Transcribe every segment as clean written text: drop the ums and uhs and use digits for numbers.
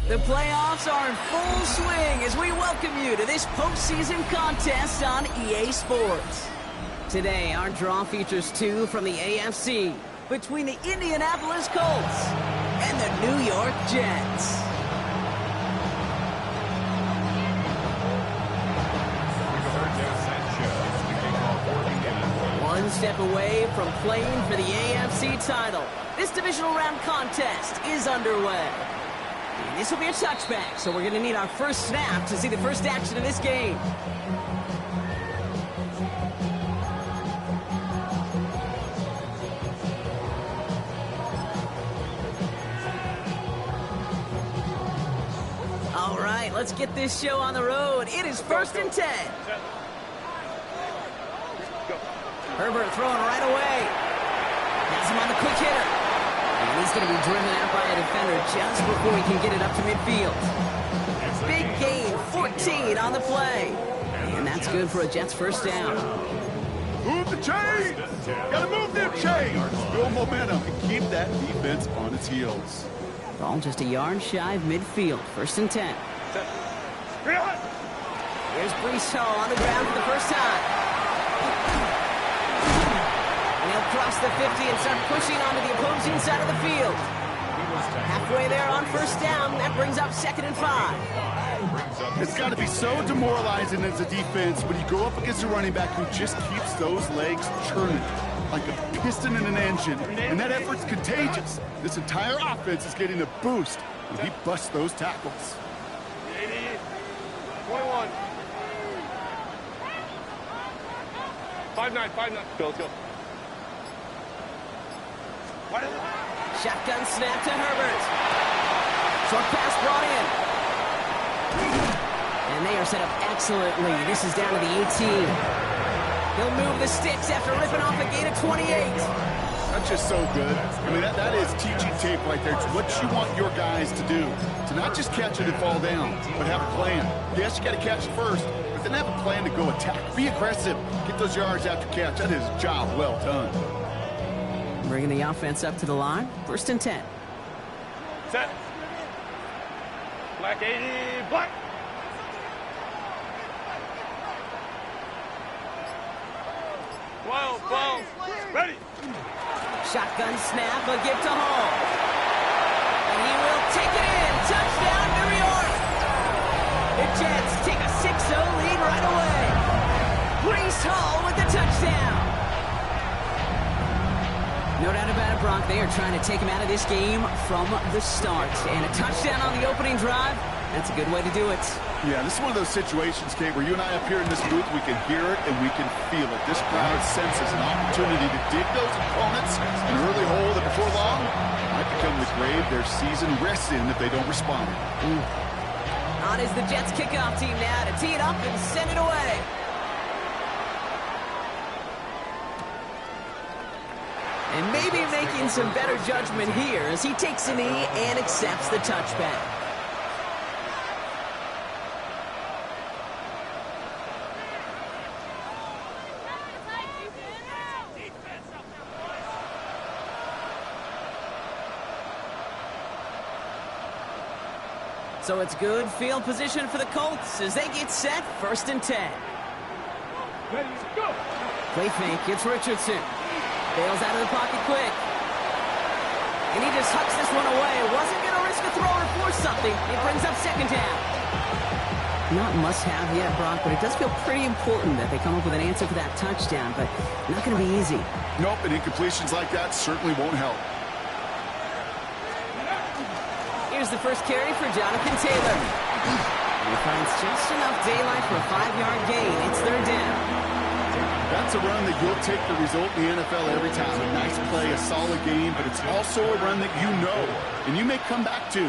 The playoffs are in full swing as we welcome you to this postseason contest on EA Sports. Today, our draw features two from the AFC between the Indianapolis Colts and the New York Jets. One step away from playing for the AFC title, this divisional round contest is underway. And this will be a touchback, so we're going to need our first snap to see the first action of this game. All right, let's get this show on the road. It is 1st and 10. Herbert throwing right away. Has him on the quick hitter. And he's going to be driven out by a defender just before he can get it up to midfield. Big gain, 14 on the play. And that's good for a Jets first down. Move the chains! Gotta move them chains! Build momentum and keep that defense on its heels. Ball just a yard shy of midfield. 1st and 10. Here's Breece Hall on the ground for the first time. And he'll cross the 50 and start pushing onto the opposing side of the field. Halfway there on first down. That brings up 2nd and 5. It's got to be so demoralizing as a defense when you go up against a running back who just keeps those legs churning like a piston in an engine. And that effort's contagious. This entire offense is getting a boost when he busts those tackles. 21. 5-9, 5-9. Go, let's go. Shotgun snap to Herbert. Short pass brought in. And they are set up excellently. This is down to the 18. He'll move the sticks after ripping off a gain of 28. That's just so good. I mean, that is teaching tape right there. It's what you want your guys to do. To not just catch it and fall down, but have a plan. Yes, you got to catch it first, but then have a plan to go attack. Be aggressive. Get those yards after catch. That is a job well done. Bringing the offense up to the line. 1st and 10. Set. Black 80, black. Well, ready. Shotgun snap, a give to Hall. And he will take it in. Touchdown, New York. The Jets take a 6-0 lead right away. Breece Hall with the touchdown. No doubt about it, Brock. They are trying to take him out of this game from the start. And a touchdown on the opening drive, that's a good way to do it. Yeah, this is one of those situations, Kate, where you and I up here in this booth, we can hear it and we can feel it. This crowd senses an opportunity to dig those opponents an early hole that before long might become the grave their season rests in if they don't respond. On is the Jets kickoff team now to tee it up and send it away. And maybe making some better judgment here as he takes a knee and accepts the touchback. So it's good field position for the Colts as they get set. 1st and 10. Ready, go. Play fake. It's Richardson. Bails out of the pocket quick. And he just hucks this one away. Wasn't going to risk a throw or force something. It brings up 2nd down. Not must-have yet, Brock, but it does feel pretty important that they come up with an answer for that touchdown, but not going to be easy. Nope, and incompletions like that certainly won't help. Here's the first carry for Jonathan Taylor. And he finds just enough daylight for a 5-yard gain. It's 3rd down. That's a run that you'll take the result in the NFL every time. A nice play, a solid game, but it's also a run that you know and you may come back to,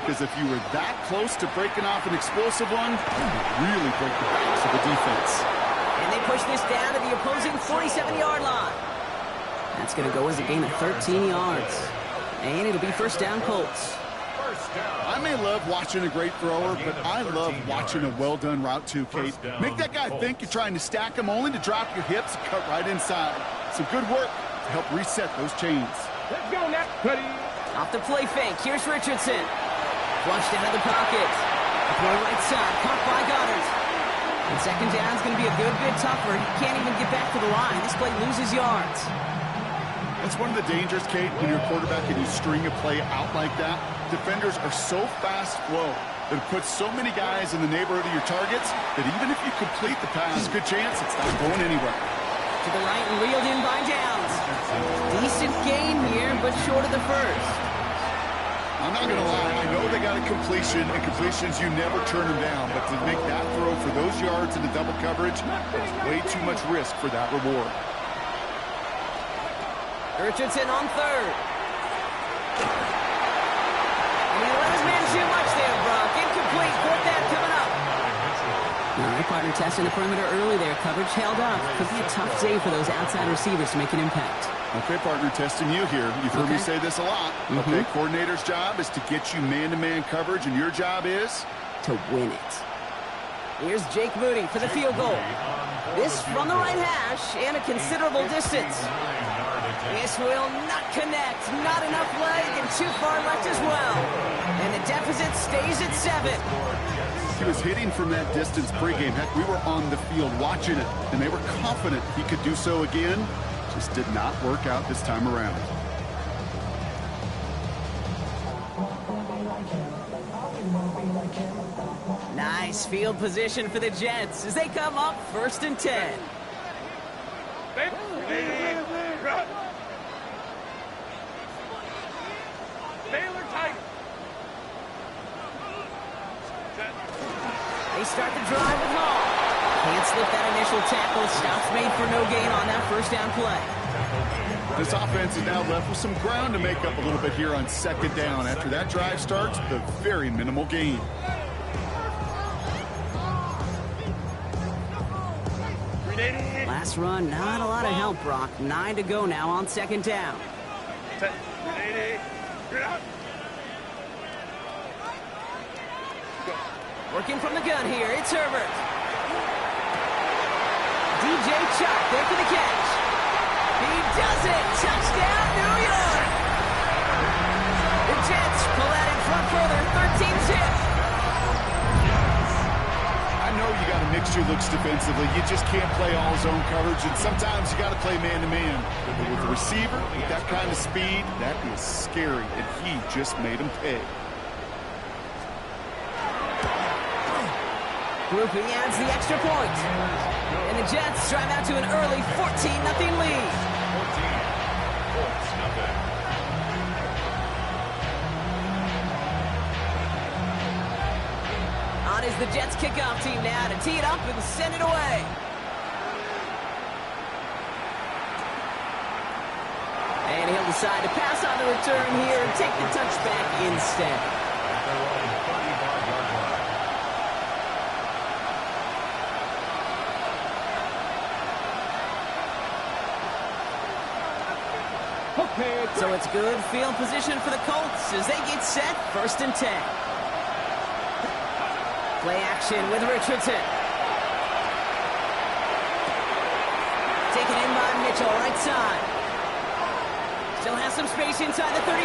because if you were that close to breaking off an explosive one, you would really break the backs of the defense. And they push this down to the opposing 47-yard line. That's going to go as a gain of 13 yards. And it'll be 1st down Colts. I may love watching a great thrower, but I love watching a well-done route too, Kate. Make that guy think you're trying to stack him only to drop your hips and cut right inside. Some good work to help reset those chains. Let's go now. Ready. Off the play fake. Here's Richardson. Flushed out of the pocket. Throw right side, caught by Goddard. And second down's going to be a good bit tougher. He can't even get back to the line. This play loses yards. That's one of the dangers, Kate, when you're a quarterback and you string a play out like that. Defenders are so fast flow that it puts so many guys in the neighborhood of your targets that even if you complete the pass, good chance it's not going anywhere. To the right and reeled in by Downs. Decent gain here, but short of the first. I'm not going to lie. I know they got a completion, and completions, you never turn them down. But to make that throw for those yards into double coverage, it's way too much risk for that reward. Richardson on third. And he let his man too much there, Brock. Incomplete. Fourth down coming up. All right, partner, testing the perimeter early there. Coverage held up. Could be a tough day for those outside receivers to make an impact. Okay, partner, testing you here. You've heard me say this a lot. Okay, coordinator's job is to get you man-to-man coverage, and your job is? To win it. Here's Jake Moody for the field goal. This from the right hash and a considerable distance. This will not connect. Not enough leg and too far left as well. And the deficit stays at 7. He was hitting from that distance pregame. Heck, we were on the field watching it, and they were confident he could do so again. Just did not work out this time around. Nice field position for the Jets as they come up 1st and 10. Baylor Tiger. They start the drive with Hall. Can't slip that initial tackle. Stops made for no gain on that first down play. This offense is now left with some ground to make up a little bit here on 2nd down. After that drive starts, the very minimal gain. Last run, not a lot of help, Brock. 9 to go now on 2nd down. Working from the gun here, it's Herbert. DJ Chark there for the catch. He does it! Touchdown, New York! The Jets pull out in front further, 13-6. I know you got to mix your looks defensively. You just can't play all zone coverage, and sometimes you got to play man-to-man. But with the receiver, with that kind of speed, that is scary, and he just made him pay. Grouping adds the extra point. And the Jets drive out to an early 14-0 lead. On is the Jets kickoff team now to tee it up and send it away. And he'll decide to pass on the return here and take the touchback instead. So it's good field position for the Colts as they get set 1st and 10. Play action with Richardson. Taken in by Mitchell, right side. Still has some space inside the 35.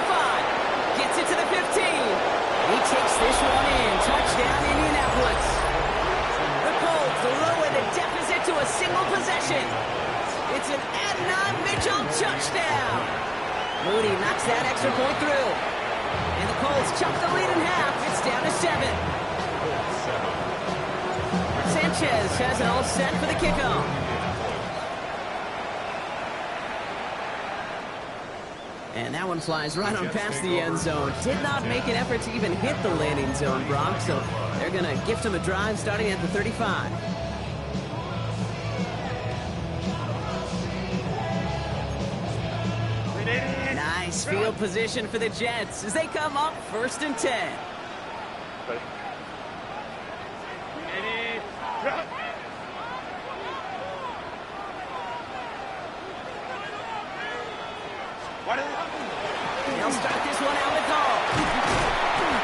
Gets it to the 15. He takes this one in. Touchdown, Indianapolis. The Colts lower the deficit to a single possession. It's an Adnan Mitchell touchdown. Moody knocks that extra point through. And the Colts chop the lead in half. It's down to 7. Sanchez has it all set for the kickoff. And that one flies right on past the end zone. Did not make an effort to even hit the landing zone, Brock. So they're going to gift him a drive starting at the 35. Nice field position for the Jets as they come up 1st and 10. They'll start this one out with Hall.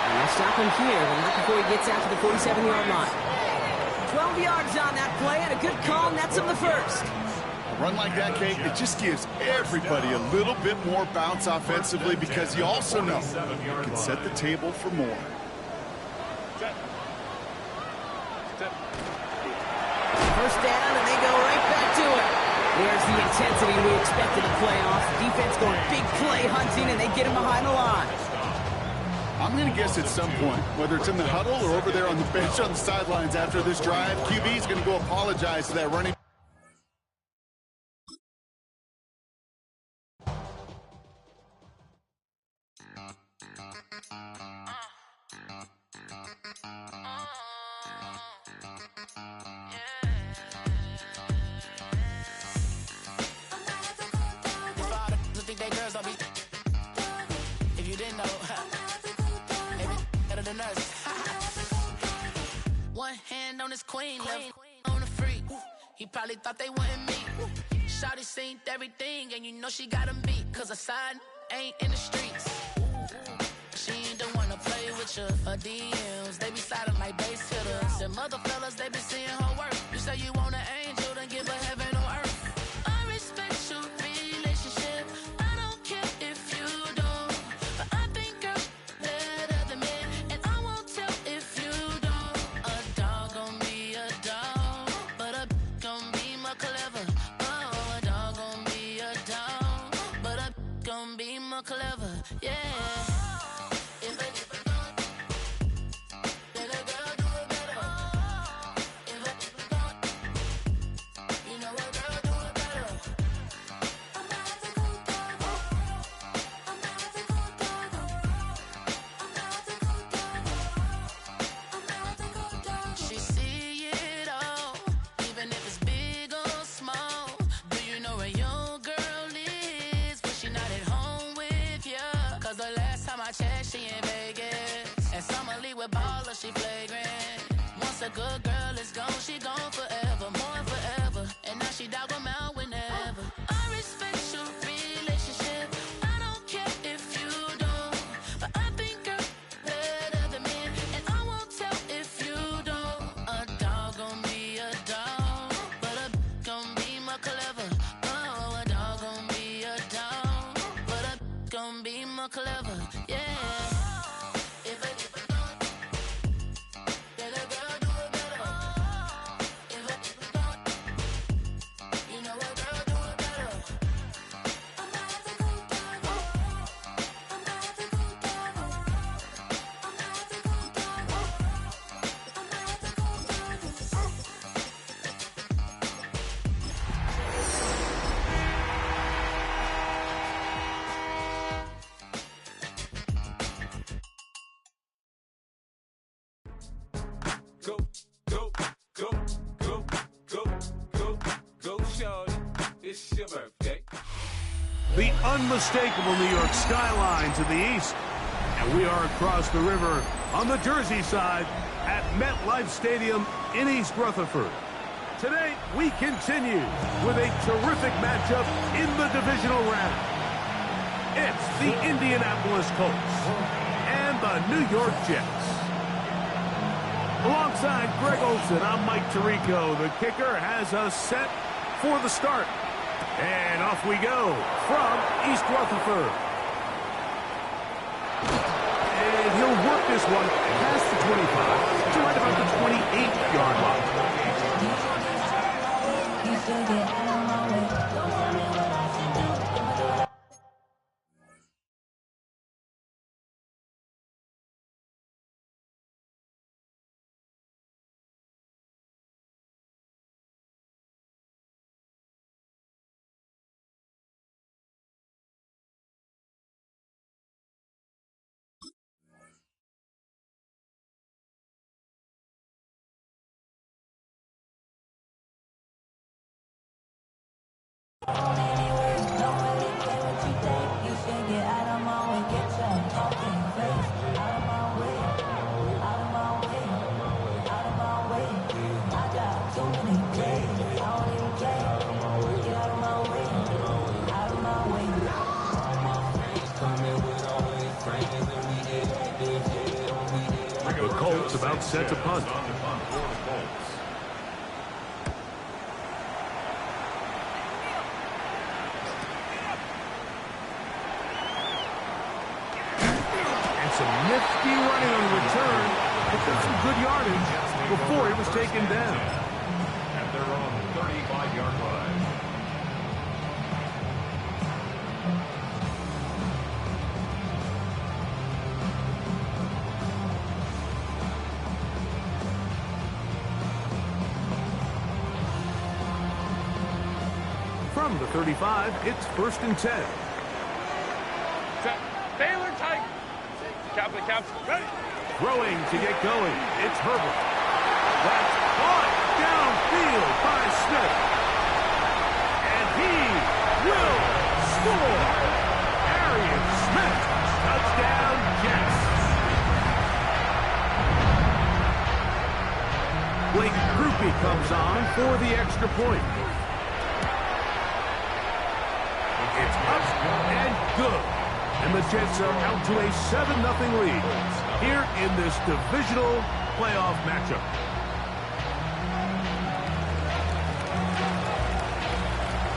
And they'll stop him here, but not before he gets out to the 47-yard line. 12 yards on that play and a good call nets him the first. A run like that, Kate, it just gives everybody a little bit more bounce offensively because you also know you can set the table for more. First down, and they go right back to it. There's the intensity we expect in the playoffs. Defense going big play hunting, and they get him behind the line. I'm going to guess at some point, whether it's in the huddle or over there on the bench on the sidelines after this drive, QB is going to go apologize to that running. One hand on his queen, left on the freak. He probably thought they wanted me. Shawty seen everything, and you know she got him beat. Cause her side ain't in the streets. She ain't the one to play with you. Her DMs, they be sliding like base hitters. And mother fellas, they be seeing her work. You say you want an angel, then give her heaven on earth. I respect your relationship. I don't care if you don't. But I think girls better than men. And I won't tell if you don't. A dog gon' be a dog, but a gon' be more clever. Oh, a dog gon' be a dog, but a gon' be more clever. Yeah. She flagrant. Once a good girl is gone, she gone forever, more forever. And now she dog 'em out whenever. I respect your relationship. I don't care if you don't. But I think girls better than men. And I won't tell if you don't. A dog gon' be a dog, but a gon' be more clever. Oh, a dog gon' be a dog, but a gon' be more clever. Yeah. The unmistakable New York skyline to the east. And we are across the river on the Jersey side at MetLife Stadium in East Rutherford. Today, we continue with a terrific matchup in the divisional round. It's the Indianapolis Colts and the New York Jets. Alongside Greg Olsen, I'm Mike Tirico. The kicker has us set for the start. And off we go from East Rutherford. And he'll work this one past the 25 to right about the 28-yard line. The Colts about set to punt. And some Nifty running on the return. Picked up some good yardage before he was taken down. At their own 35-yard line. From the 35, it's 1st and 10. Set. Baylor Titans. Caps. Ready. Throwing to get going. It's Herbert. That's caught downfield by Smith. And he will score. Arian Smith. Touchdown, Jets. Blake Grupe comes on for the extra point. It's up and good. And the Jets are out to a 7-0 lead here in this divisional playoff matchup.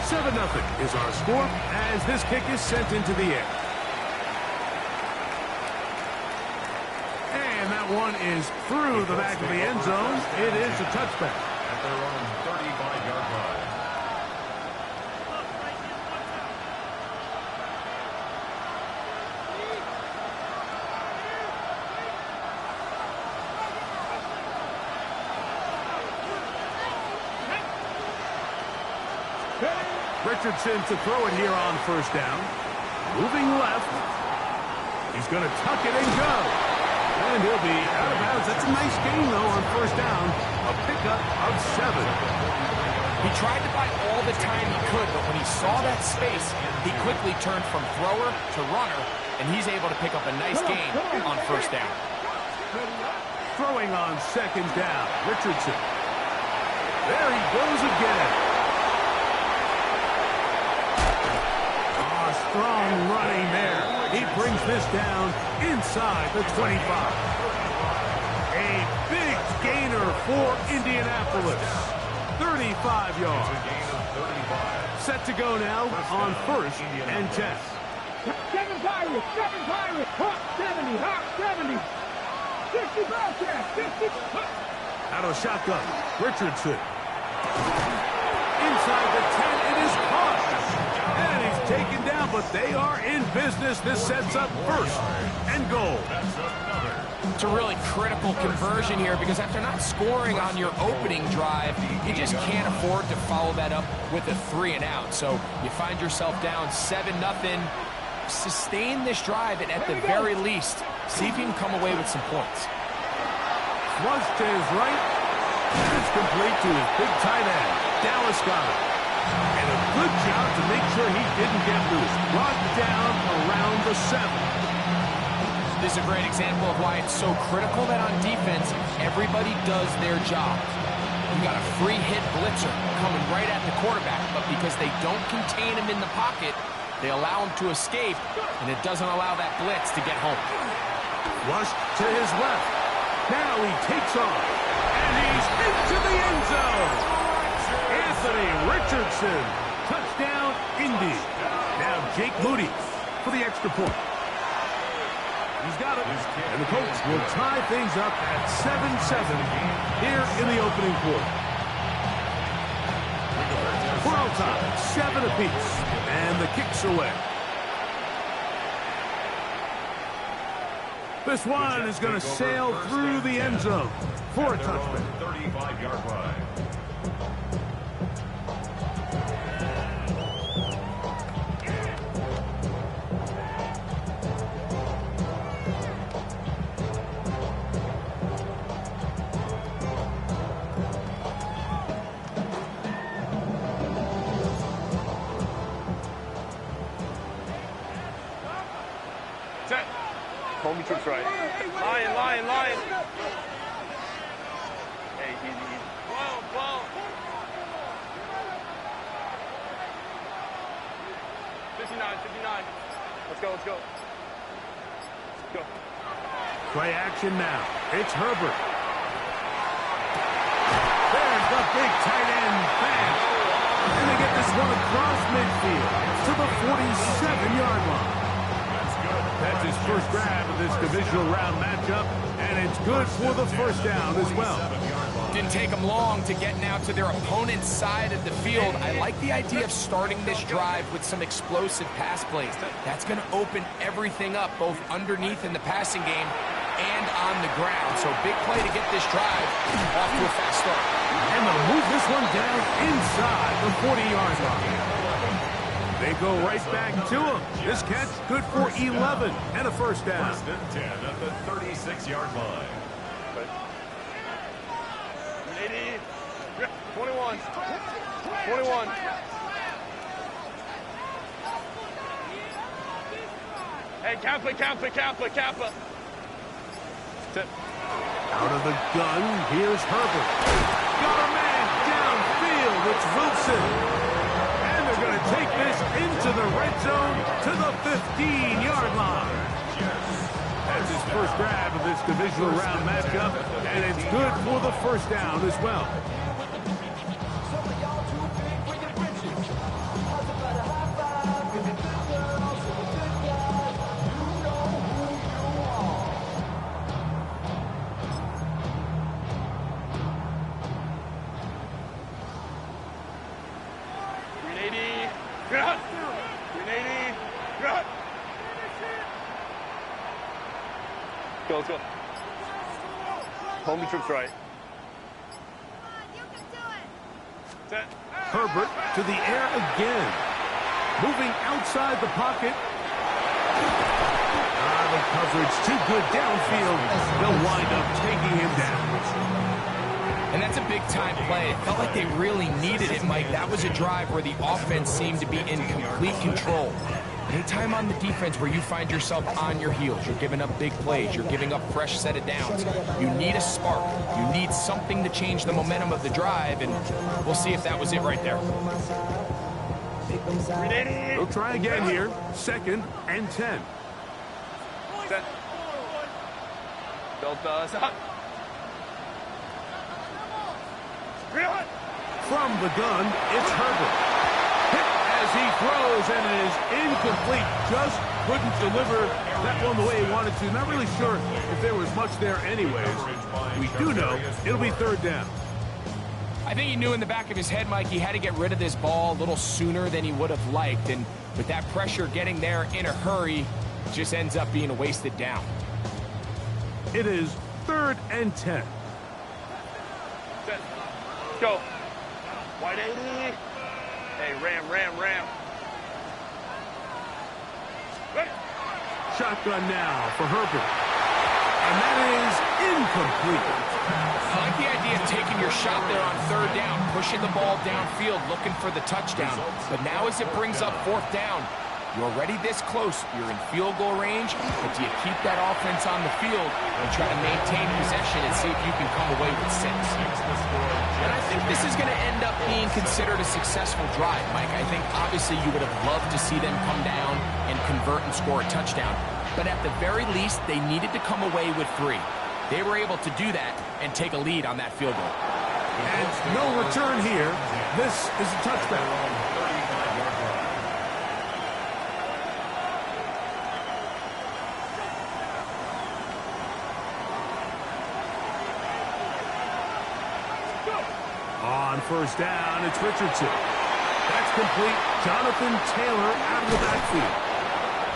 $7-0 is our score as this kick is sent into the air. And that one is through the back of the end zone. It is a touchback. At their own 35-yard line. Richardson to throw it here on 1st down. Moving left. He's going to tuck it and go. And he'll be out of bounds. That's a nice gain, though, on 1st down. A pickup of 7. He tried to buy all the time he could, but when he saw that space, he quickly turned from thrower to runner, and he's able to pick up a nice gain on 1st down. Throwing on 2nd down. Richardson. There he goes again. Strong running there. He brings this down inside the 25. A big gainer for Indianapolis. 35 yards. Set to go now on 1st and 10. 7 Pirates. Hawk 70. 60 Bobcats. 50. Out of shotgun. Richardson. Inside the 10. It is caught. And he's taken down, but they are in business. This sets up 1st and goal. It's a really critical conversion here because after not scoring on your opening drive, you just can't afford to follow that up with a 3 and out. So you find yourself down 7-0. Sustain this drive, and at the very least, see if you can come away with some points. Flush to his right. And it's complete to his big tight end, Dallas Goedert. And a good job to make sure he didn't get loose. Brought down around the 7. This is a great example of why it's so critical that on defense, everybody does their job. You got a free hit blitzer coming right at the quarterback, but because they don't contain him in the pocket, they allow him to escape, and it doesn't allow that blitz to get home. Flush to his left. Now he takes off, and he's into the end zone. Anthony Richardson. Touchdown, Indy. Now Jake Moody for the extra point. He's got it. And the Colts will tie things up at 7-7 here in the opening quarter. For all time, 7 apiece. And the kick's away. This one is going to sail through the end zone for a touchback. 35-yard line. Set. Homie troops right. Lion. Hey, easy. 12. 59. Let's go. Play action now. It's Herbert. There's the big tight end pass. And they get this one across midfield to the 47-yard line. That's good. That's his first grab of this divisional round matchup, and it's good for the first down as well. Didn't take them long to get now to their opponent's side of the field. I like the idea of starting this drive with some explosive pass plays. That's going to open everything up, both underneath in the passing game and on the ground. So big play to get this drive off to a fast start. And they'll move this one down inside the 40-yard line. They go right back to him. This catch good for 11 and a first down. First and 10 at the 36-yard line. 80, 21, 21. Hey, Kappa. Out of the gun, here's Herbert. Got a man downfield. It's Wilson. And they're going to take this into the red zone to the 15-yard line. That's his first grab of this divisional round matchup, and it's good for the first down as well. Let's go. Hold me trips right. Set. Herbert to the air again. Moving outside the pocket. The coverage too good downfield. They'll wind up taking him down. And that's a big-time play. It felt like they really needed it, Mike. That was a drive where the offense seemed to be in complete control. Anytime on the defense where you find yourself on your heels, you're giving up big plays, you're giving up fresh set of downs, you need a spark. You need something to change the momentum of the drive, and we'll see if that was it right there. They'll try again here. 2nd and 10. Set. Delta, stop. From the gun, it's Herbert. Hit as he throws, and it is incomplete. Just couldn't deliver that one the way he wanted to. Not really sure if there was much there anyways. We do know it'll be 3rd down. I think he knew in the back of his head, Mike, he had to get rid of this ball a little sooner than he would have liked. And with that pressure getting there in a hurry, it just ends up being a wasted down. It is 3rd and 10. Set. Go. Wide 80. Hey, ram. Ready. Shotgun now for Herbert. And that is incomplete. I like the idea of taking your shot there on 3rd down, pushing the ball downfield, looking for the touchdown. But now as it brings up 4th down, you're already this close. You're in field goal range, but do you keep that offense on the field and try to maintain possession and see if you can come away with 6? And I think this is going to end up being considered a successful drive, Mike. I think obviously you would have loved to see them come down and convert and score a touchdown. But at the very least, they needed to come away with 3. They were able to do that and take a lead on that field goal. And no return here. This is a touchdown. On 1st down, it's Richardson. That's complete. Jonathan Taylor out of the backfield.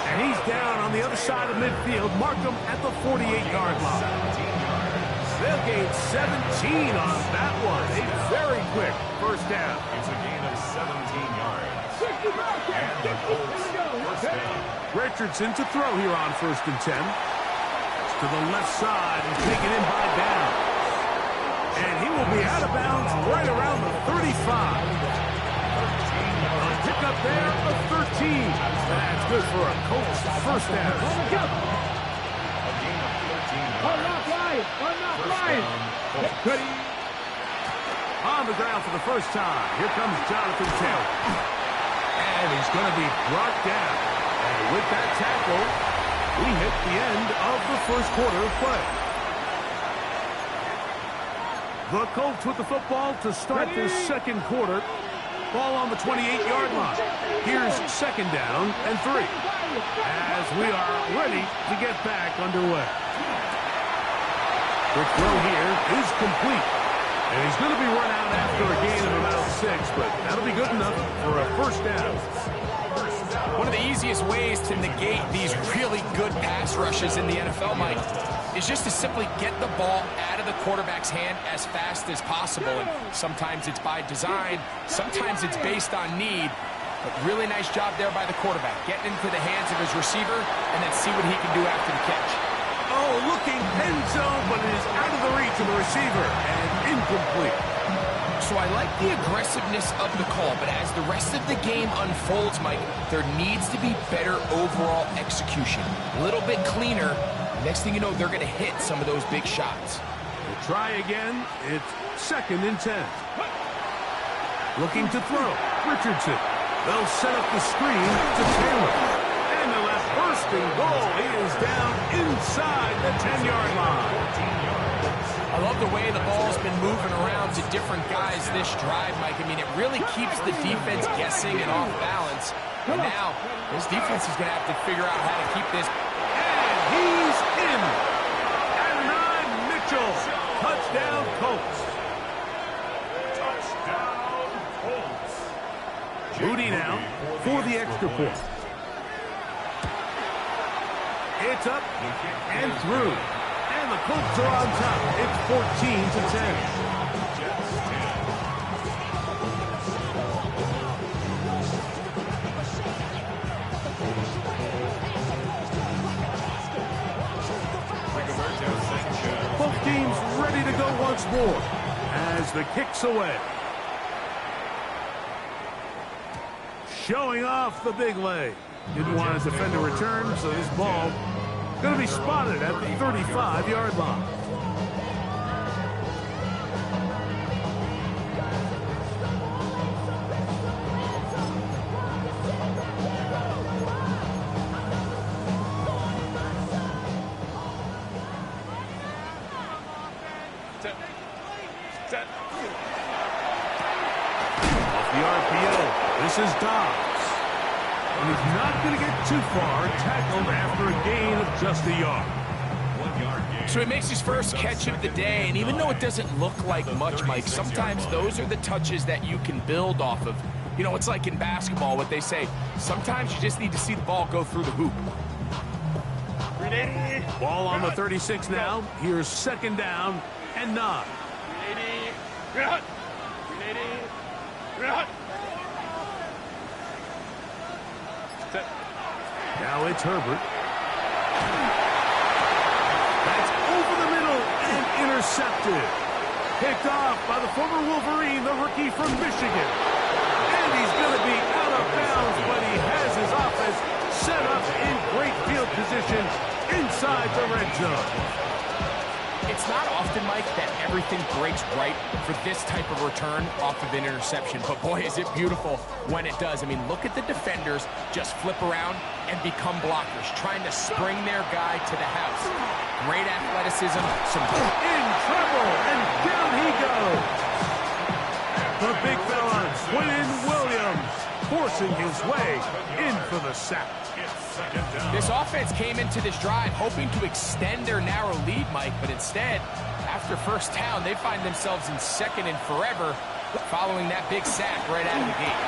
And he's down on the other side of midfield. Mark him at the 48-yard line. They'll gain 17 on that one. A very quick 1st down. It's a gain of 17 yards. And the Colts, 1st down. Richardson to throw here on 1st and 10. To the left side and taken in by Downs. And he will be out of bounds right around the 35. A pickup there of 13. That's good for a Colts 1st down. A gain of 13 yards. On the ground for the first time. Here comes Jonathan Taylor. And he's going to be brought down. And with that tackle, we hit the end of the 1st quarter of play. The Colts with the football to start this 2nd quarter. Ball on the 28-yard line. Here's 2nd down and 3. as we are ready to get back underway. The throw here is complete. And he's going to be run out after a gain of about 6, but that'll be good enough for a first down. One of the easiest ways to negate these really good pass rushes in the NFL, Mike, is just to simply get the ball out of the quarterback's hand as fast as possible. And sometimes it's by design, sometimes it's based on need. But really nice job there by the quarterback, getting into the hands of his receiver and then see what he can do after the catch. Oh, looking end zone, but it is out of the reach of the receiver and incomplete. So I like the aggressiveness of the call, but as the rest of the game unfolds, Mike, there needs to be better overall execution. A little bit cleaner. Next thing you know, they're going to hit some of those big shots. We'll try again. It's 2nd and 10. Looking to throw. Richardson. They'll set up the screen to Taylor. And the left first and goal. He is down inside the 10-yard line. I love the way the ball's been moving around to different guys this drive, Mike. I mean, it really keeps the defense guessing and off balance. And now, this defense is going to have to figure out how to keep this. And he's in. Adonai Mitchell. Touchdown, Colts. Touchdown, Colts. Moody now for the extra point. It's up and through. And the Colts are on top. It's 14-10. Both teams ready to go once more as the kick's away. Showing off the big leg. Didn't want to defend a return, so this ball going to be spotted at the 35-yard line. Set. Off the RPO, this is Dobbs. And he's not going to get too far, tackled after a gain of just a yard. 1 yard gain. So he makes his first catch of the day, and even though it doesn't look like much, Mike, sometimes those are the touches that you can build off of. You know, it's like in basketball, what they say, sometimes you just need to see the ball go through the hoop. Ball on the 36 now. Here's 2nd down and 9. Now it's Herbert. That's over the middle and intercepted. Picked off by the former Wolverine, the rookie from Michigan. And he's going to be out of bounds, but he has his offense set up in great field position inside the red zone. It's not often, Mike, that everything breaks right for this type of return off of an interception. But boy, is it beautiful when it does. I mean, look at the defenders just flip around and become blockers, trying to spring their guy to the house. Great athleticism. In trouble, and down he goes. The big fella, Quinn Williams, forcing his way in for the sack. This offense came into this drive hoping to extend their narrow lead, Mike, but instead, after first down, they find themselves in 2nd and forever following that big sack right out of the gate.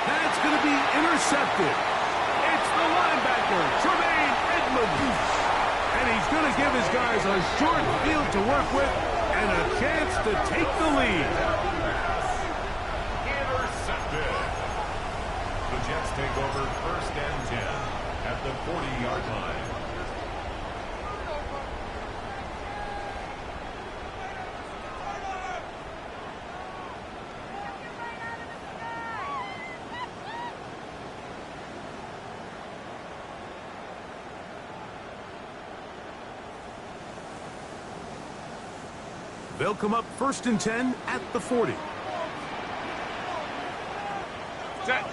That's going to be intercepted. It's the linebacker, Tremaine Edmunds. And he's going to give his guys a short field to work with and a chance to take the lead. Intercepted. The Jets take over 1st and 10 at the 40-yard line. They'll come up 1st and 10 at the 40. Set.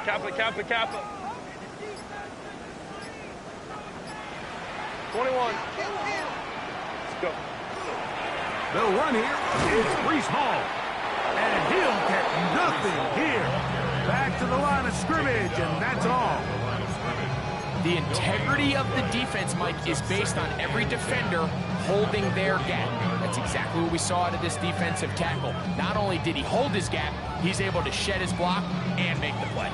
Kappa. 21. Let's go. They'll run here. It's Breece Hall. And he'll get nothing here. Back to the line of scrimmage, and that's all. The integrity of the defense, Mike, is based on every defender holding their gap. That's exactly what we saw out of this defensive tackle. Not only did he hold his gap, he's able to shed his block and make the play.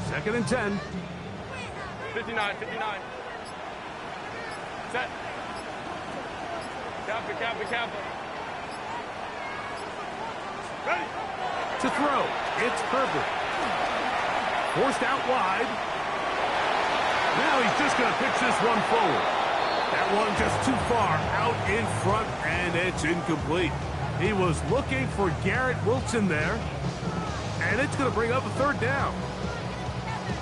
Second and 10. 59, 59. Set. Kappa. Ready. To throw, it's Herbert. Forced out wide. Now he's just going to pitch this one forward. That one just too far out in front, and it's incomplete. He was looking for Garrett Wilson there, and it's going to bring up a third down.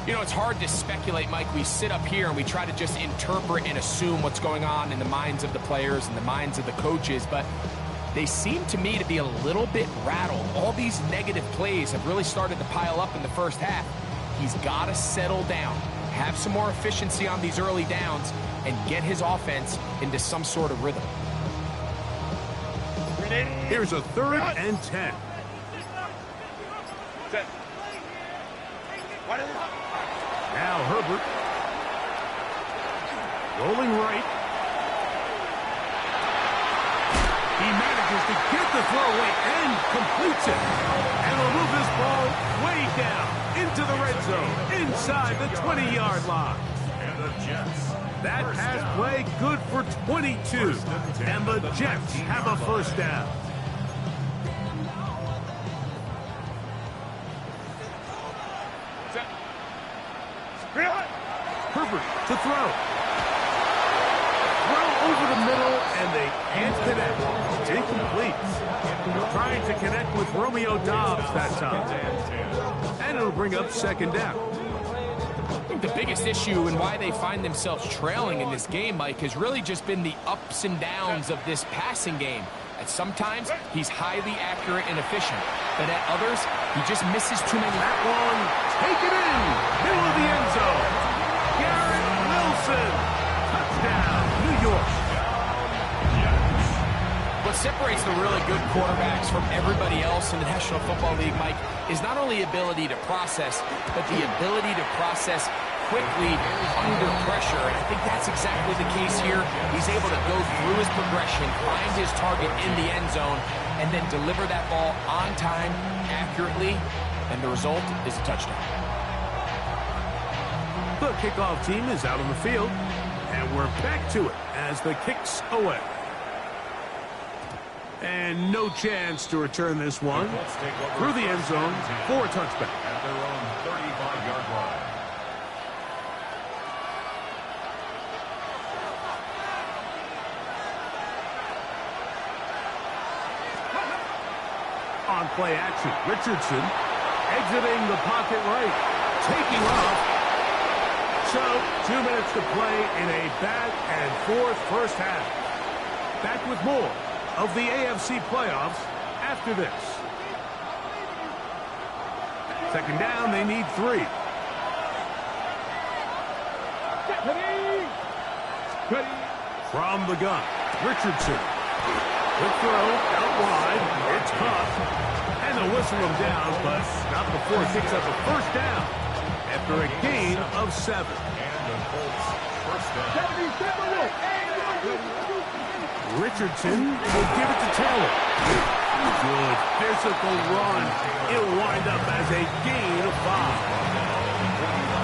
You know, it's hard to speculate, Mike. We sit up here and we try to just interpret and assume what's going on in the minds of the players and the minds of the coaches, but they seem to me to be a little bit rattled. All these negative plays have really started to pile up in the first half. He's got to settle down, have some more efficiency on these early downs, and get his offense into some sort of rhythm. Here's a third and 10. Set. Now Herbert. Rolling right. He manages to get the throw away and completes it. And will move this ball way down into the red zone, inside the 20-yard line. And the Jets. That pass play good for 22. And the Jets have a first down. Herbert to throw. Throw over the middle, and they can't connect. It's incomplete. Trying to connect with Romeo Doubs that time. And it'll bring up second down. I think the biggest issue and why they find themselves trailing in this game, Mike, has really just been the ups and downs of this passing game. And sometimes he's highly accurate and efficient, but at others, he just misses too many. That one, take it in, middle of the end zone. Garrett Wilson, touchdown, New York. What separates the really good quarterbacks from everybody else in the National Football League, Mike, is not only ability to process, but the ability to process quickly under pressure. And I think that's exactly the case here. He's able to go through his progression, find his target in the end zone, and then deliver that ball on time, accurately, and the result is a touchdown. The kickoff team is out on the field, and we're back to it as the kick's away. And no chance to return this one through the end zone for a touchback. At their own 35-yard line. On play action, Richardson exiting the pocket right, taking off. So 2 minutes to play in a back-and-forth first half. Back with more of the AFC playoffs after this. Second down, they need 3. From the gun, Richardson. Quick throw, out wide, it's caught. And they'll whistle him down, but not before he picks up a first down after a gain of 7. And the Colts first down. Richardson will give it to Taylor. Good physical run. It'll wind up as a gain of 5.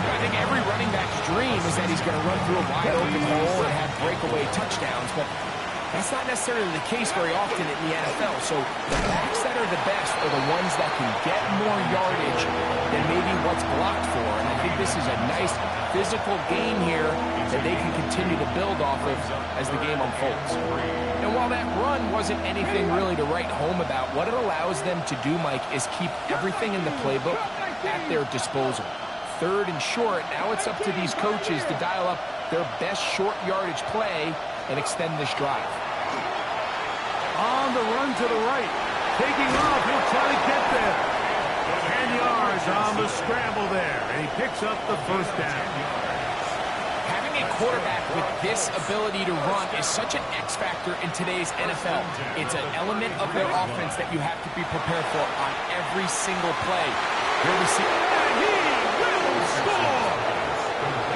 I think every running back's dream is that he's going to run through a wide open hole and have breakaway touchdowns, but that's not necessarily the case very often in the NFL. So the backs that are the best are the ones that can get more yardage than maybe what's blocked for. And I think this is a nice physical game here that they can continue to build off of as the game unfolds. And while that run wasn't anything really to write home about, what it allows them to do, Mike, is keep everything in the playbook at their disposal. Third and short, now it's up to these coaches to dial up their best short yardage play and extend this drive. On the run to the right. Taking off, he'll try to get there. And yards on the scramble there, and he picks up the first down. Having a quarterback with this ability to run is such an X factor in today's NFL. It's an element of their offense that you have to be prepared for on every single play. Here we see, and he will score!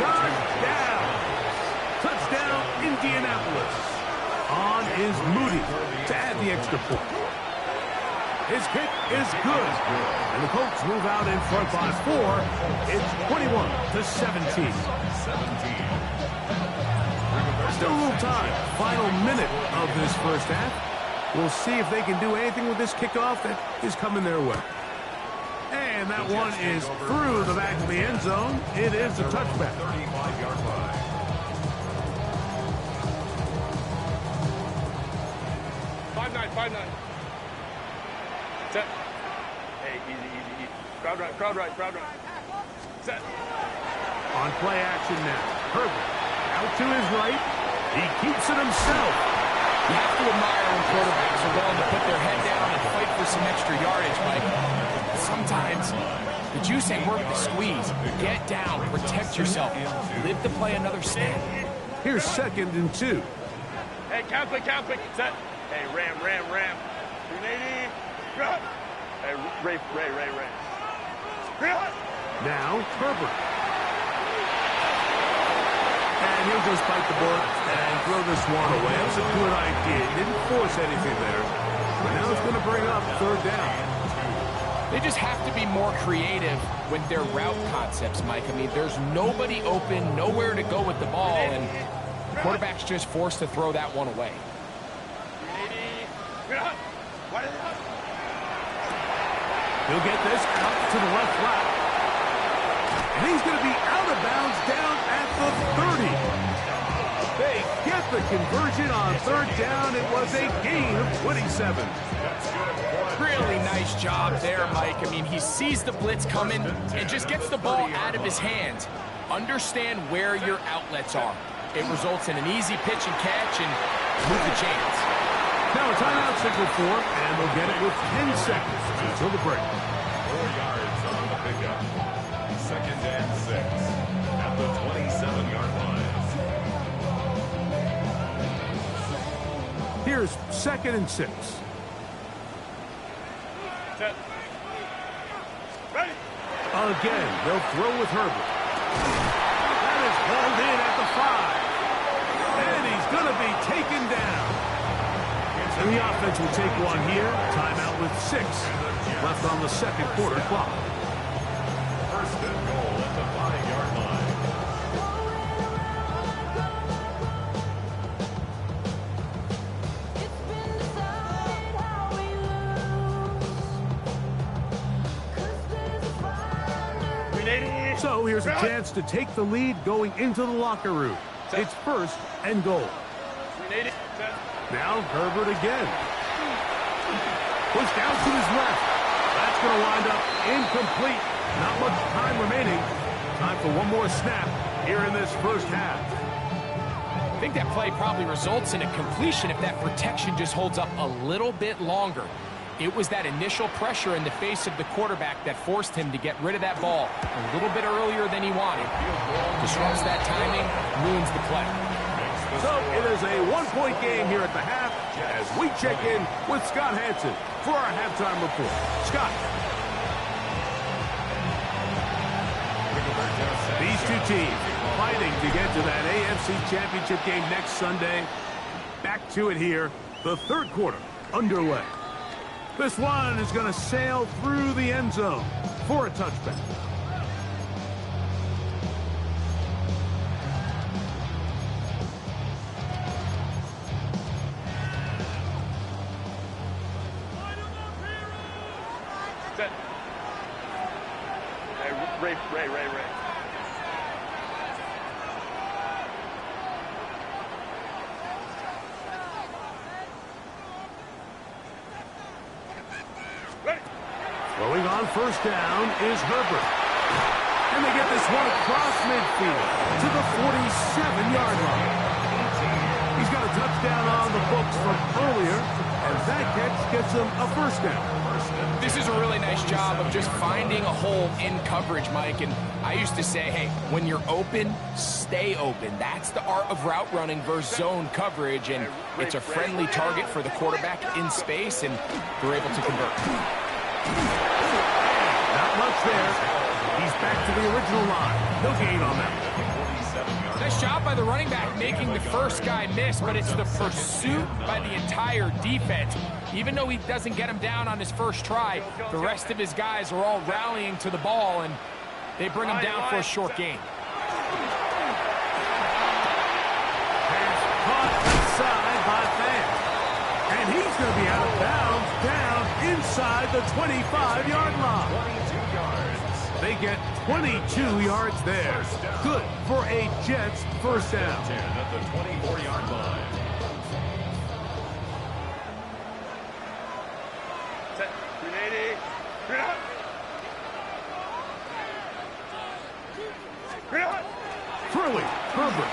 Touchdown! Touchdown, Indianapolis. On is Moody to add the extra point. His kick is good. And the Colts move out in front by 4. It's 21-17. Still a little time. Final minute of this first half. We'll see if they can do anything with this kickoff that is coming their way. And that one is through the back of the end zone. It is a touchback. 35-yard line. Five nine. Set. Hey, easy. Crowd right. Set. On play action now. Herbert out to his right. He keeps it himself. you have to admire when quarterbacks are willing to put their head down and fight for some extra yardage, Mike. Sometimes the juice ain't worth the squeeze. Get down, protect yourself, live to play another snap. Here's 2nd and 2. Hey, count quick. Set. Hey, ram. 380. Good. Hey, Ray. Good. Now, Herbert. And he'll just bite the bullet and throw this one away. It was a good idea. Didn't force anything there. But now it's going to bring up 3rd down. They just have to be more creative with their route concepts, Mike. I mean, there's nobody open, nowhere to go with the ball, and the quarterback's just forced to throw that one away. He'll get this out to the left route. And he's going to be out of bounds down at the 30. They get the conversion on 3rd down. It was a gain of 27. Really nice job there, Mike. I mean, he sees the blitz coming and just gets the ball out of his hands. Understand where your outlets are. It results in an easy pitch and catch and move the chains. Now a timeout signal for him, and they'll get it with 10 seconds until the break. 4 yards on the pickup. 2nd and 6 at the 27-yard line. Here's 2nd and 6. Set. Ready. Again, they'll throw with Herbert. That is hauled in at the 5. And he's going to be taken down. And the offense will take one here. Timeout with 6 left on the 2nd quarter clock. 1st and goal at the 5-yard line. So here's a chance to take the lead going into the locker room. It's 1st and goal. Now Herbert again. Pushed out to his left. That's going to wind up incomplete. Not much time remaining. Time for one more snap here in this first half. I think that play probably results in a completion if that protection just holds up a little bit longer. It was that initial pressure in the face of the quarterback that forced him to get rid of that ball a little bit earlier than he wanted. Disrupts that timing, ruins the play. So it is a one-point game here at the half as we check in with Scott Hanson for our halftime report. Scott. These two teams fighting to get to that AFC Championship game next Sunday. Back to it here. The 3rd quarter underway. This one is going to sail through the end zone for a touchback. Set. Hey, Ray. Ready. Throwing on 1st down is Herbert. And they get this one across midfield to the 47-yard line. He's got a touchdown on the books from earlier. And that catch gets them a first down. This is a really nice job of just finding a hole in coverage, Mike. And I used to say, hey, when you're open, stay open. That's the art of route running versus zone coverage. And it's a friendly target for the quarterback in space, and they're able to convert. Not much there. He's back to the original line. No gain on that. Nice job by the running back making the first guy miss, but it's the pursuit by the entire defense. Even though he doesn't get him down on his first try, the rest of his guys are all rallying to the ball, and they bring him down for a short gain. Pass caught inside by Fant. And he's going to be out of bounds down inside the 25-yard line. 22 yards. They get 22 yards there. Good for a Jets first down. 10 at the 24-yard line. Set. 380. Bring it up. Bring it up. Throwing, Herbert.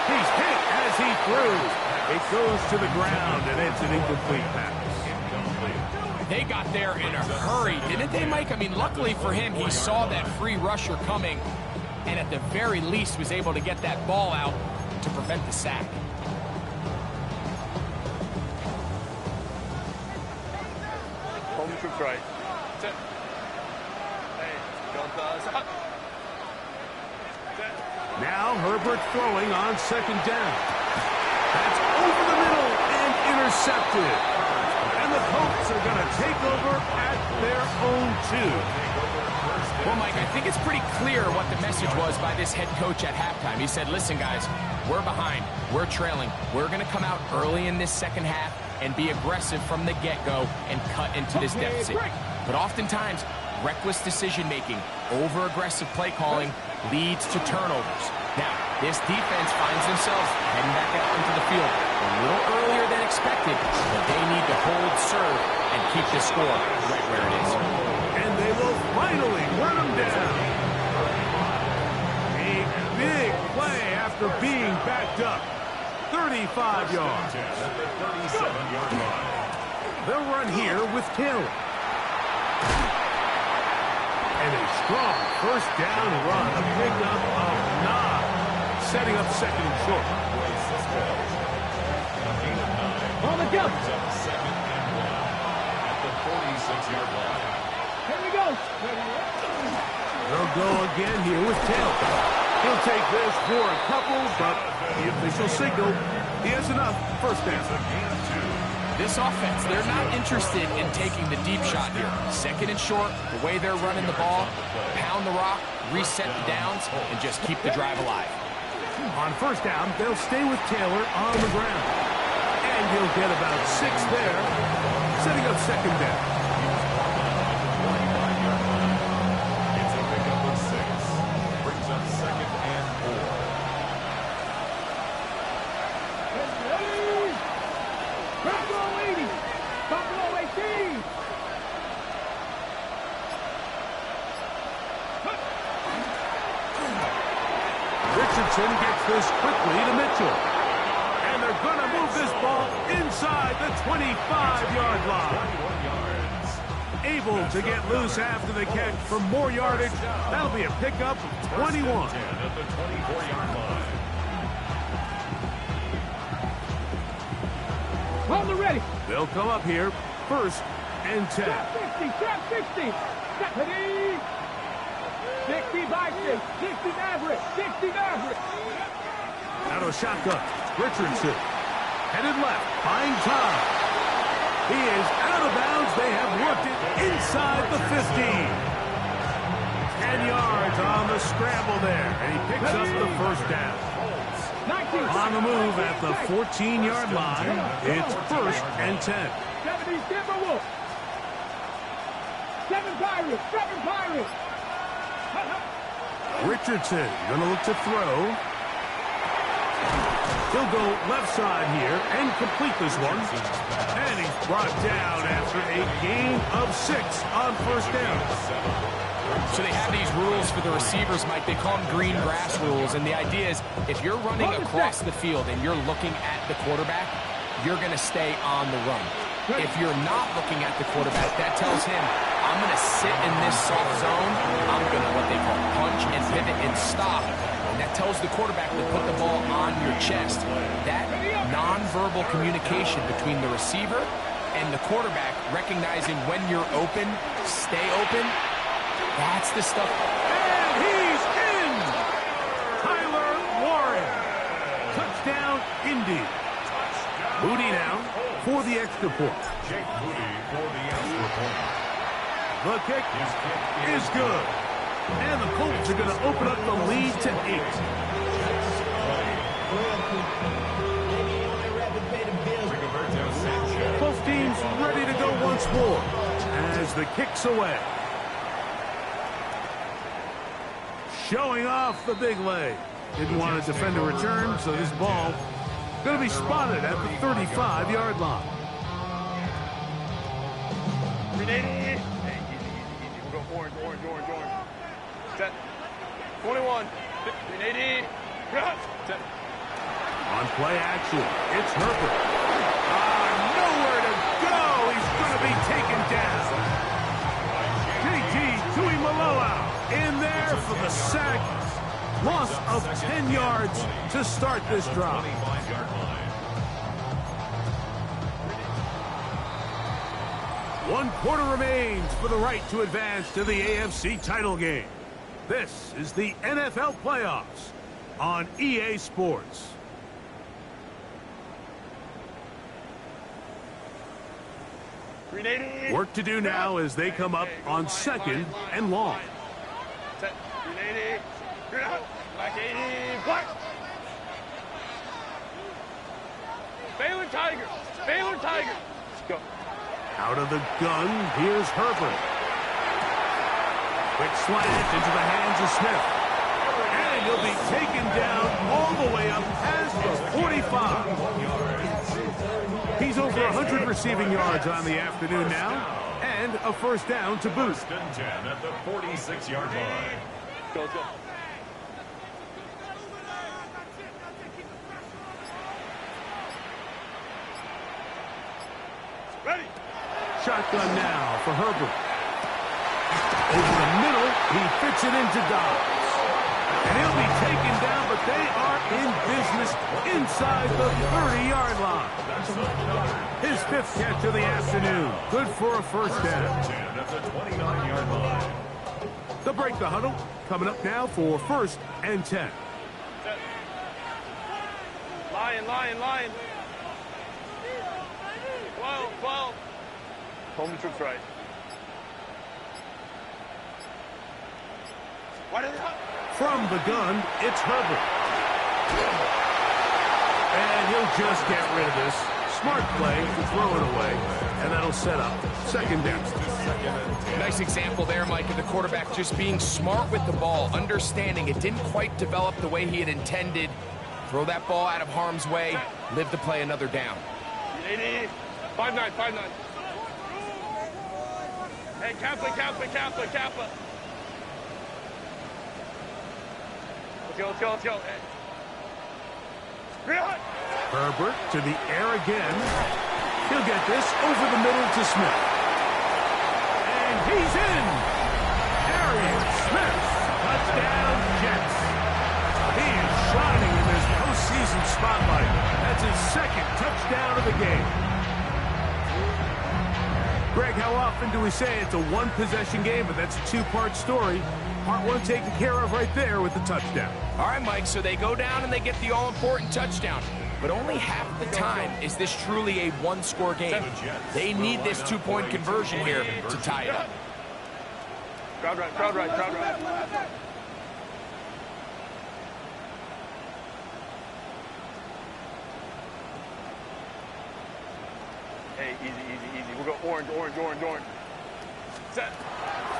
He's hit as he throws. It goes to the ground, and it's an incomplete pass. They got there in a hurry, didn't they, Mike? I mean, luckily for him, he saw that free rusher coming, and at the very least was able to get that ball out to prevent the sack. Home troops right. Set. Hey, don't up. Set. Now Herbert throwing on second down. That's over the middle and intercepted. And the Colts are going to take over at their own 2. Well, Mike, I think it's pretty clear what the message was by this head coach at halftime. He said, listen, guys, we're behind. We're trailing. We're going to come out early in this second half and be aggressive from the get-go and cut into this deficit. But oftentimes, reckless decision-making, over-aggressive play calling leads to turnovers. Now, this defense finds themselves heading back out into the field a little earlier than expected, but they need to hold serve and keep the score right where it is. And they will finally run them down. A big play after being backed up. 35 yards. At the 37-yard line. They'll run here with Taylor. And a strong first down run, a pickup of 9, setting up second and short. On the go. Second and 1 at the 46-yard line. Here we go. They'll go again here with Taylor. He'll take this for a couple, but the official signal, he has enough. First down. This offense, they're not interested in taking the deep shot here. Second and short, the way they're running the ball, pound the rock, reset the downs, and just keep the drive alive. On first down, they'll stay with Taylor on the ground. And he'll get about 6 there, setting up second down. It's a pickup of 6. Brings up second and 4. Richardson gets this quickly to Mitchell. And they're going to move this ball inside the 25-yard line. 21 yards. Able to get loose after the catch for more yardage. That'll be a pickup of 21. 10 at the 24-yard line. Hold the ready. They'll come up here, first and 10. Trap 50, trap 60. Ready. 60 Vikings, 60 Mavericks, 60 Mavericks. Out of shotgun, Richardson. Headed left, buying time. He is out of bounds. They have worked it inside the 15. 10 yards on the scramble there, and he picks up the first down. On the move at the 14-yard line, it's first and 10. 70 Timberwolves. 7 Pirates, 7 Pirates. Richardson gonna look to throw. He'll go left side here and complete this one. And he's brought down after a gain of 6 on first down. So they have these rules for the receivers, Mike. They call them green grass rules. And the idea is if you're running across the field and you're looking at the quarterback, you're going to stay on the run. If you're not looking at the quarterback, that tells him, I'm going to sit in this soft zone. I'm going to, what they call, punch and pivot and stop. And that tells the quarterback to put the ball on your chest. That nonverbal communication between the receiver and the quarterback, recognizing when you're open, stay open, that's the stuff. And he's in! Tyler Warren. Touchdown, Indy. Moody now for the extra point. Jake Moody for the extra point. The kick is good. And the Colts are going to open up the lead to 8. Both teams ready to go once more as the kick's away. Showing off the big leg. Didn't want to defend a return, so this ball going to be spotted at the 35-yard line. Hey, easy. We'll go orange. Set. 21. 380. Set. On play action, it's Herbert. Nowhere to go. He's going to be taken down. JT Tuimoloau in there for the sack. Loss of 10 yards to start this drive. 1 quarter remains for the right to advance to the AFC title game. This is the NFL playoffs on EA Sports. Work to do now as they come up on 2nd and long. Set. 380. Black 80. Black. Baylor Tigers. Let's go. Out of the gun, here's Herbert. Quick slant into the hands of Smith. And he'll be taken down all the way up past the 45. He's over 100 receiving yards on the afternoon now, and a first down to boot. 1st and 10 at the 46-yard line. Go. Ready. Shotgun now for Herbert. Over the middle, he fits it into Dobbs. And he'll be taken down, but they are in business inside the 30-yard line. His 5th catch of the afternoon. Good for a first down. 10 at the 29-yard line. The break the huddle. Coming up now for 1st and 10. Lion. 12. Home troops right. From the gun, it's Herbert. And he'll just get rid of this. Smart play to throw it away. And that'll set up 2nd down. Nice example there, Mike, of the quarterback just being smart with the ball, understanding it didn't quite develop the way he had intended. Throw that ball out of harm's way, live to play another down. 5-9. Hey, Kappa. Let's go. Hey. Herbert to the air again. He'll get this over the middle to Smith. And he's in. Arian Smith. Touchdown, Jets. He is shining in this postseason spotlight. That's his 2nd touchdown of the game. Greg, how often do we say it's a 1-possession game, but that's a 2-part story? Part 1 taken care of right there with the touchdown. All right, Mike, so they go down and they get the all-important touchdown. But only half the time is this truly a 1-score game. They need this 2-point conversion here to tie it up. Crowd right. Hey, easy. We'll go orange. Set.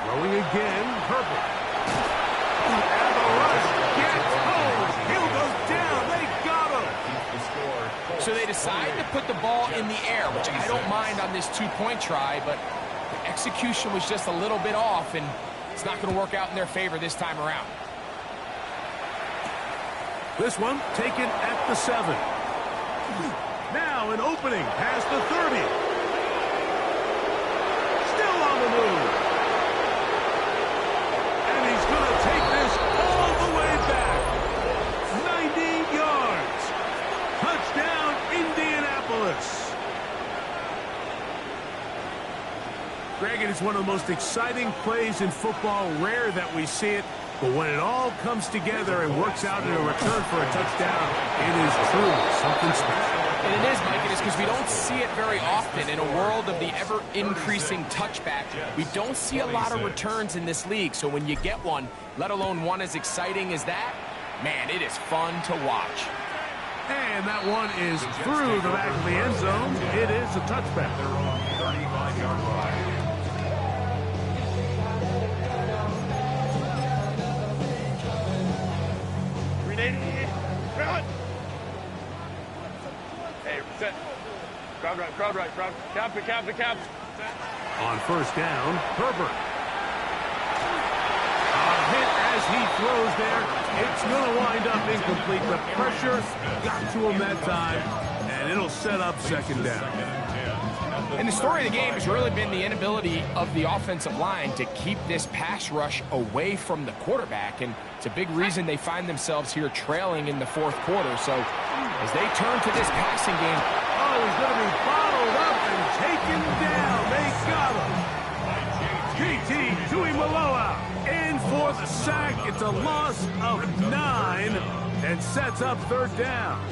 Throwing again, Herbert. And the rush gets home. He'll go down. They got him. So they decide to put the ball in the air, which I don't mind on this 2-point try, but the execution was just a little bit off, and it's not going to work out in their favor this time around. This one taken at the 7. Now Now an opening past the 30. Still on the move. And he's going to take this all the way back. 90 yards. Touchdown, Indianapolis. Greg, it is one of the most exciting plays in football. Rare that we see it, but when it all comes together and works out in a return for a touchdown, it is truly something special. And it is, Mike. It is because we don't see it very often in a world of the ever-increasing touchback. We don't see a lot of returns in this league, so when you get one, let alone one as exciting as that, man, it is fun to watch. And that one is through the back of the end zone. It is a touchback. They're on the 35-yard line. Hey, set. Crowd right. Cap. On first down, Herbert. A hit as he throws there. It's going to wind up incomplete. The pressure got to him that time, and it'll set up second down. And the story of the game has really been the inability of the offensive line to keep this pass rush away from the quarterback. And it's a big reason they find themselves here trailing in the fourth quarter. So as they turn to this passing game, he's going to be bottled up and taken down. They got him. JT Tuimoloau in for the sack. It's a loss of 9 and sets up third down.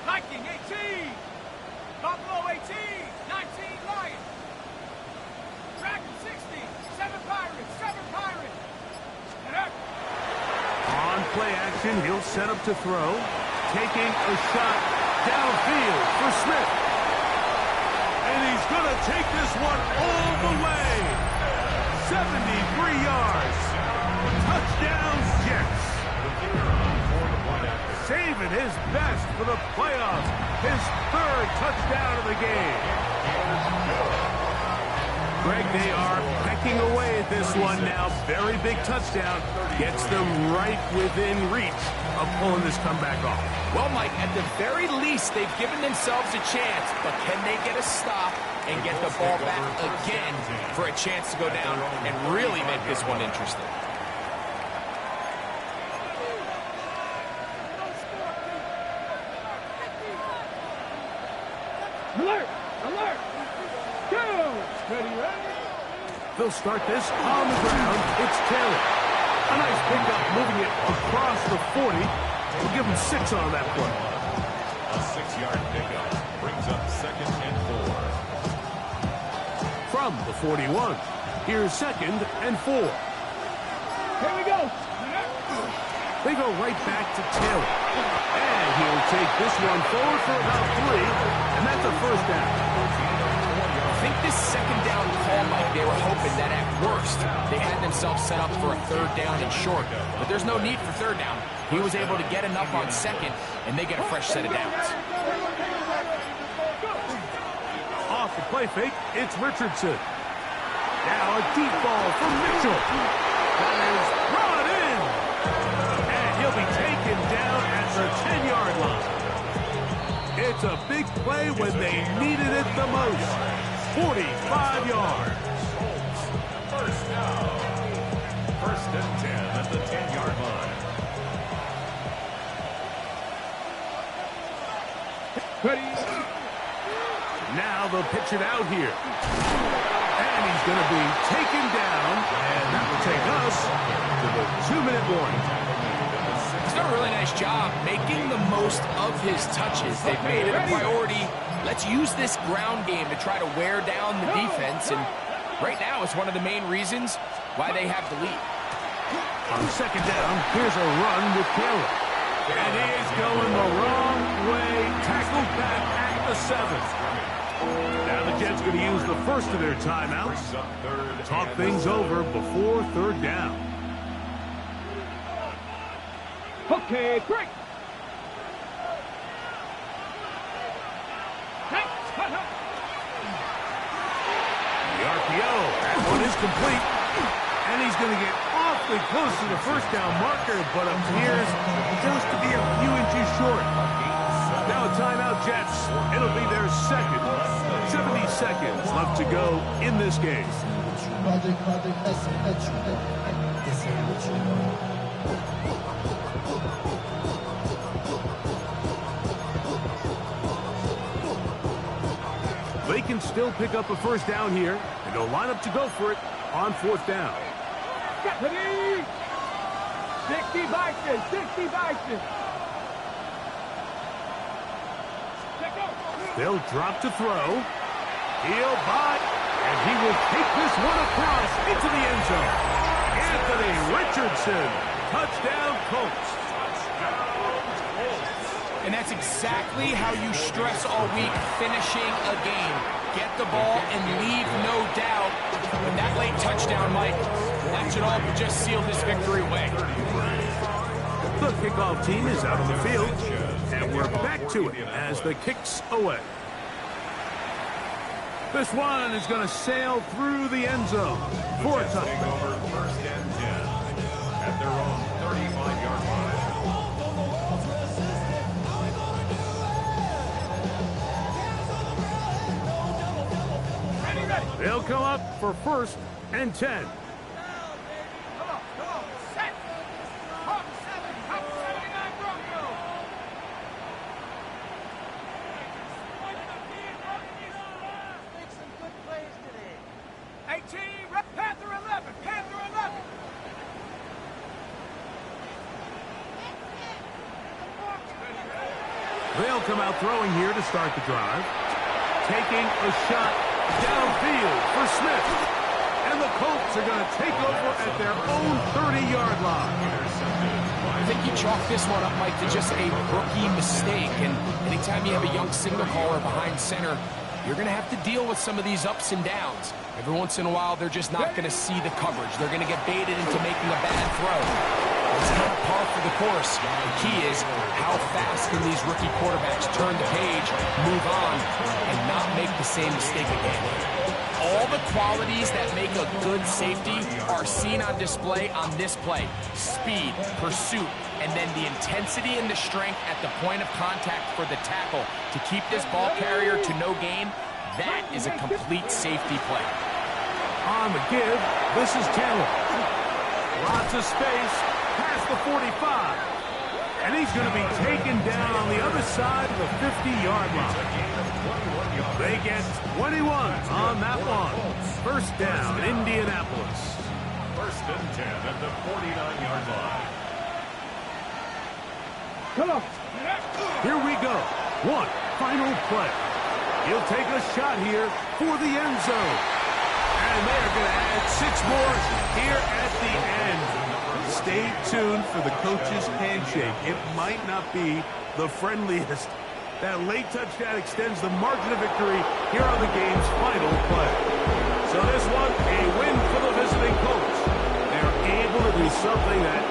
Viking 18. Buffalo 18. 19 Lions. Dragon 60. 7 Pirates. On play action, he'll set up to throw. Taking a shot downfield for Smith. And he's going to take this one all the way. 73 yards. Touchdown, Jets. Saving his best for the playoffs. His third touchdown of the game. Greg, they are pecking away at this one now. Very big touchdown. Gets them right within reach of pulling this comeback off. well, Mike, at the very least, they've given themselves a chance, but can they get a stop and get the ball back again for a chance to go down and really make this one interesting? Alert! Alert! Go! Ready, ready? They'll start this on the ground. It's Taylor. A nice pickup, moving it across the 40. We'll give him 6 on that play. A 6-yard pickup brings up 2nd and 4. From the 41, here's 2nd and 4. Here we go! They go right back to Taylor. And he'll take this one forward for about 3, and that's a first down. I think this second down call, Mike, they were hoping that at worst they had themselves set up for a 3rd down and short. But there's no need for 3rd down. He was able to get enough on 2nd, and they get a fresh set of downs. Off the play fake, it's Richardson. Now a deep ball from Mitchell. That is brought in. And he'll be taken down at the 10-yard line. It's a big play when they needed it the most. 45 yards. First down. 1st and 10 at the 10-yard line. Ready? Now they'll pitch it out here. And he's going to be taken down. And that will take us to the 2-minute warning. He's done a really nice job making the most of his touches. They've made it a priority. Let's use this ground game to try to wear down the defense. And right now it's one of the main reasons why they have the lead. On 2nd down, here's a run with Taylor. And he is going the wrong way. Tackled back at the 7th. Now the Jets going to use the first of their timeouts. Talk things over before 3rd down. Okay, break. complete. And he's going to get awfully close to the first down marker, but appears just to be a few inches short. Now a timeout, Jets. It'll be their second. 70 seconds left to go in this game. They can still pick up a first down here, and they'll line up to go for it on fourth down. 60 Bison, 60 Bison. They'll drop to throw. He'll bot, and he will take this one across into the end zone. Anthony Richardson, touchdown Colts. And that's exactly how you stress all week finishing a game. Get the ball and leave no doubt. And that late touchdown, Mike, that should all just seal this victory away. The kickoff team is out on the field, and we're back to it as the kick's away. This one is going to sail through the end zone for a touchdown. Over first and 10 at their own 35-yard line. They'll come up for first and 10. They'll come out throwing here to start the drive. Taking a shot downfield for Smith. And the Colts are going to take over at their own 30-yard line. I think you chalk this one up, Mike, to just a rookie mistake. And anytime you have a young signal caller behind center, you're going to have to deal with some of these ups and downs. Every once in a while, they're just not going to see the coverage. They're going to get baited into making a bad throw. It's not par for the course. The key is how fast can these rookie quarterbacks turn the page, move on, and not make the same mistake again. All the qualities that make a good safety are seen on display on this play. Speed, pursuit, and then the intensity and the strength at the point of contact for the tackle to keep this ball carrier to no gain. That is a complete safety play. On the give, this is Taylor. Lots of space. Past the 45. And he's going to be taken down on the other side of the 50-yard line. They get 21 on that one. First down, Indianapolis. First and 10 at the 49-yard line. Come on. Here we go. One final play. He'll take a shot here for the end zone. And they're going to add 6 more here at the end. Stay tuned for the coach's handshake. It might not be the friendliest. That late touchdown extends the margin of victory here on the game's final play. So this one, a win for the visiting Colts. They're able to do something that